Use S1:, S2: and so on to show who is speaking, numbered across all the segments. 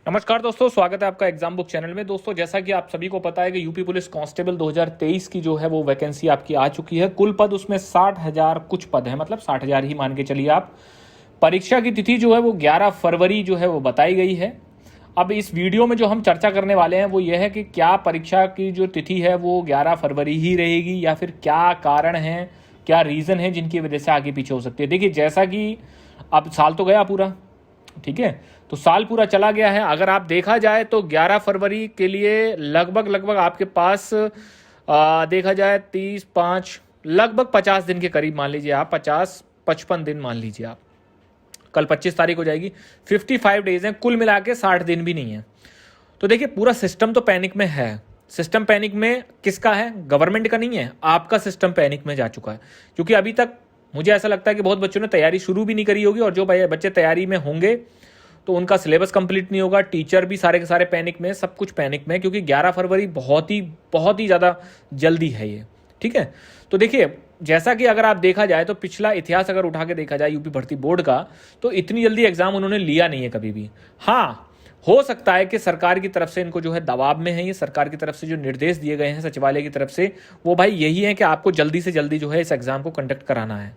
S1: नमस्कार दोस्तों, स्वागत है आपका एग्जाम बुक चैनल में। दोस्तों, जैसा कि आप सभी को पता है कि यूपी पुलिस कांस्टेबल 2023 की जो है वो वैकेंसी आपकी आ चुकी है। कुल पद उसमें 60,000 कुछ पद है, मतलब 60,000 ही मान के चलिए आप। परीक्षा की तिथि जो है वो 11 फरवरी जो है वो बताई गई है। अब इस वीडियो में जो हम चर्चा करने वाले हैं वो यह है कि क्या परीक्षा की जो तिथि है वो 11 फरवरी ही रहेगी या फिर क्या कारण है, क्या रीज़न है जिनकी वजह से आगे पीछे हो सकती है। देखिए, जैसा कि अब साल तो गया पूरा, ठीक है, तो साल पूरा चला गया है। अगर आप देखा जाए तो 11 फरवरी के लिए लगभग लगभग आपके पास देखा जाए 30 5 लगभग 50 दिन के करीब मान लीजिए आप, 50 55 दिन मान लीजिए आप। कल 25 तारीख हो जाएगी, 55 डेज हैं, कुल मिला के 60 दिन भी नहीं है। तो देखिए, पूरा सिस्टम तो पैनिक में है। सिस्टम पैनिक में किसका है? गवर्नमेंट का नहीं है, आपका सिस्टम पैनिक में जा चुका है। क्योंकि अभी तक मुझे ऐसा लगता है कि बहुत बच्चों ने तैयारी शुरू भी नहीं करी होगी, और जो बच्चे तैयारी में होंगे तो उनका सिलेबस कंप्लीट नहीं होगा। टीचर भी सारे के सारे पैनिक में, सब कुछ पैनिक में, क्योंकि 11 फरवरी बहुत ही ज़्यादा जल्दी है ये, ठीक है। तो देखिए, जैसा कि अगर आप देखा जाए तो पिछला इतिहास अगर उठा के देखा जाए यूपी भर्ती बोर्ड का, तो इतनी जल्दी एग्जाम उन्होंने लिया नहीं है कभी भी। हाँ, हो सकता है कि सरकार की तरफ से इनको जो है दबाव में है, ये सरकार की तरफ से जो निर्देश दिए गए हैं सचिवालय की तरफ से, वो भाई यही है कि आपको जल्दी से जल्दी जो है इस एग्जाम को कंडक्ट कराना है।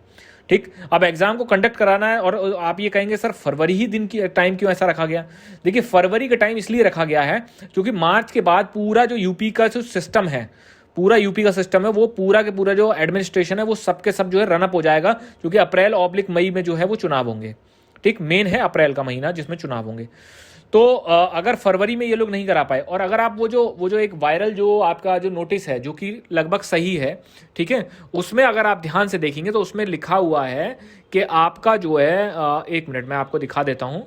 S1: ठीक, अब एग्जाम को कंडक्ट कराना है, और आप ये कहेंगे सर फरवरी ही दिन की टाइम क्यों ऐसा रखा गया? देखिए, फरवरी का टाइम इसलिए रखा गया है क्योंकि मार्च के बाद पूरा जो यूपी का जो सिस्टम है, पूरा यूपी का सिस्टम है, वो पूरा के पूरा जो एडमिनिस्ट्रेशन है वो सबके सब जो है रनअप हो जाएगा, क्योंकि अप्रैल/मई में जो है वो चुनाव होंगे। ठीक, मेन है अप्रैल का महीना जिसमें चुनाव होंगे। तो अगर फरवरी में ये लोग नहीं करा पाए, और अगर आप वो जो एक वायरल जो आपका जो नोटिस है जो कि लगभग सही है, ठीक है, उसमें अगर आप ध्यान से देखेंगे तो उसमें लिखा हुआ है कि आपका जो है एक मिनट मैं आपको दिखा देता हूं।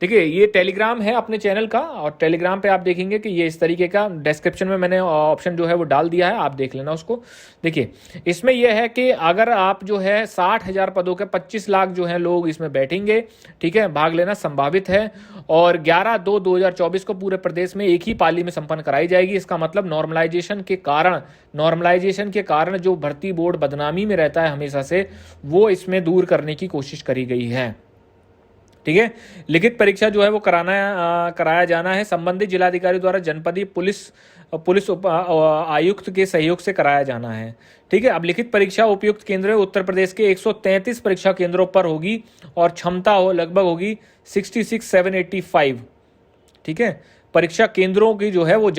S1: देखिए, ये टेलीग्राम है अपने चैनल का, और टेलीग्राम पे आप देखेंगे कि ये इस तरीके का डिस्क्रिप्शन में मैंने ऑप्शन जो है वो डाल दिया है, आप देख लेना उसको। देखिए, इसमें यह है कि अगर आप जो है 60,000 पदों के 25 लाख जो है लोग इसमें बैठेंगे, ठीक है, भाग लेना संभावित है, और 11/2/2024 को पूरे प्रदेश में एक ही पाली में संपन्न कराई जाएगी। इसका मतलब नॉर्मलाइजेशन के कारण जो भर्ती बोर्ड बदनामी में रहता है हमेशा से, वो इसमें दूर करने की कोशिश करी गई है। ठीक है, लिखित परीक्षा जो है वो कराया जाना है संबंधित जिलाधिकारी द्वारा जनपदीय पुलिस आयुक्त के सहयोग से कराया जाना है। ठीक है, अब लिखित परीक्षा उपयुक्त केंद्र उत्तर प्रदेश के 133 परीक्षा केंद्रों पर होगी, और क्षमता लगभग होगी 66,785। ठीक है, परीक्षा केंद्रों की जो है वो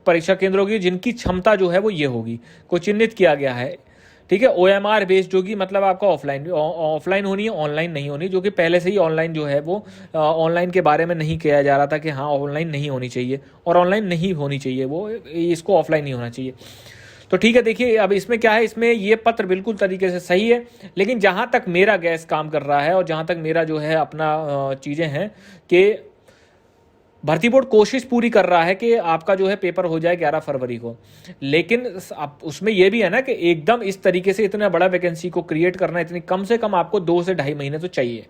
S1: परीक्षा केंद्रों की जिनकी क्षमता जो है वो ये होगी, को चिन्हित किया गया है। ठीक है, OMR बेस्ड होगी, मतलब आपका ऑफलाइन होनी है, ऑनलाइन नहीं होनी, जो कि पहले से ही ऑनलाइन जो है वो ऑनलाइन के बारे में नहीं किया जा रहा था कि हाँ ऑनलाइन नहीं होनी चाहिए, और ऑनलाइन नहीं होनी चाहिए, वो इसको ऑफलाइन नहीं होना चाहिए। तो ठीक है, देखिए अब इसमें क्या है, इसमें ये पत्र बिल्कुल तरीके से सही है, लेकिन जहाँ तक मेरा गैस काम कर रहा है और जहाँ तक मेरा जो है अपना चीज़ें हैं कि भर्ती बोर्ड कोशिश पूरी कर रहा है कि आपका जो है पेपर हो जाए 11 फरवरी को, लेकिन उसमें यह भी है ना कि एकदम इस तरीके से इतना बड़ा वैकेंसी को क्रिएट करना, इतनी कम से कम आपको 2 से ढाई महीने तो चाहिए,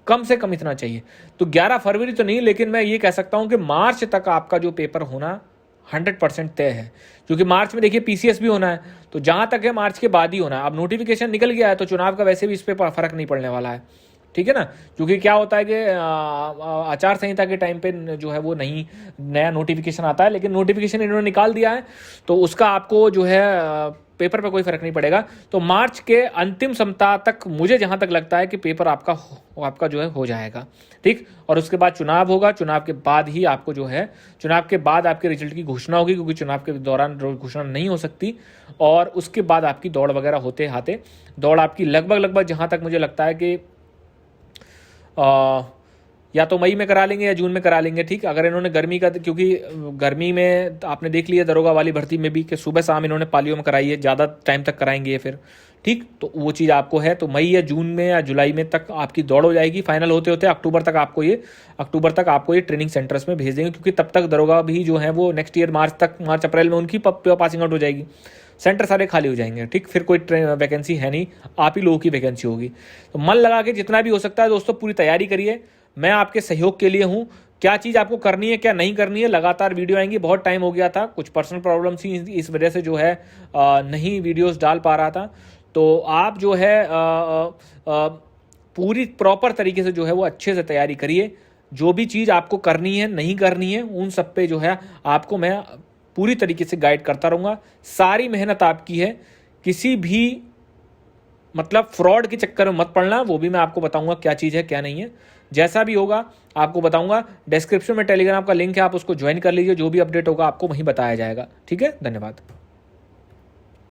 S1: कम से कम इतना चाहिए। तो 11 फरवरी तो नहीं, लेकिन मैं ये कह सकता हूं कि मार्च तक आपका जो पेपर होना 100% तय है, क्योंकि मार्च में देखिए PCS भी होना है, तो जहां तक है मार्च के बाद ही होना है। अब नोटिफिकेशन निकल गया है तो चुनाव का वैसे भी इस पर फर्क नहीं पड़ने वाला है, ठीक है ना, क्योंकि क्या होता है कि आचार संहिता के टाइम पे जो है वो नहीं नया नोटिफिकेशन आता है, लेकिन नोटिफिकेशन इन्होंने निकाल दिया है तो उसका आपको जो है पेपर पे कोई फर्क नहीं पड़ेगा। तो मार्च के अंतिम सप्ताह तक मुझे जहां तक लगता है कि पेपर आपका जो है हो जाएगा, ठीक, और उसके बाद चुनाव होगा, चुनाव के बाद ही आपको जो है, चुनाव के बाद आपके रिजल्ट की घोषणा होगी, क्योंकि चुनाव के दौरान घोषणा नहीं हो सकती, और उसके बाद आपकी दौड़ वगैरह होते हाथे दौड़ आपकी लगभग जहां तक मुझे लगता है कि या तो मई में करा लेंगे या जून में करा लेंगे। ठीक, अगर इन्होंने गर्मी का, क्योंकि गर्मी में आपने देख लिया दरोगा वाली भर्ती में भी कि सुबह शाम इन्होंने पालियों में कराई है, ज़्यादा टाइम तक कराएंगे ये फिर, ठीक, तो वो चीज़ आपको है, तो मई या जून में या जुलाई में तक आपकी दौड़ हो जाएगी। फाइनल होते होते अक्टूबर तक आपको ये ट्रेनिंग सेंटर्स में भेज देंगे, क्योंकि तब तक दरोगा भी जो है वो नेक्स्ट ईयर मार्च अप्रैल में उनकी पासिंग आउट हो जाएगी, सेंटर सारे खाली हो जाएंगे। ठीक, फिर कोई वैकेंसी है नहीं, आप ही लोगों की वैकेंसी होगी। तो मन लगा के जितना भी हो सकता है दोस्तों पूरी तैयारी करिए, मैं आपके सहयोग के लिए हूँ। क्या चीज़ आपको करनी है क्या नहीं करनी है, लगातार वीडियो आएंगी, बहुत टाइम हो गया था, कुछ पर्सनल प्रॉब्लम थी, इस वजह से जो है नहीं वीडियोस डाल पा रहा था। तो आप जो है पूरी प्रॉपर तरीके से जो है वो अच्छे से तैयारी करिए, जो भी चीज़ आपको करनी है नहीं करनी है उन सब पे जो है आपको मैं पूरी तरीके से गाइड करता रहूँगा। सारी मेहनत आपकी है, किसी भी मतलब फ्रॉड के चक्कर में मत पड़ना, वो भी मैं आपको बताऊंगा क्या चीज़ है क्या नहीं है। जैसा भी होगा आपको बताऊंगा। डिस्क्रिप्शन में टेलीग्राम का लिंक है, आप उसको ज्वाइन कर लीजिए, जो भी अपडेट होगा आपको वहीं बताया जाएगा। ठीक है, धन्यवाद।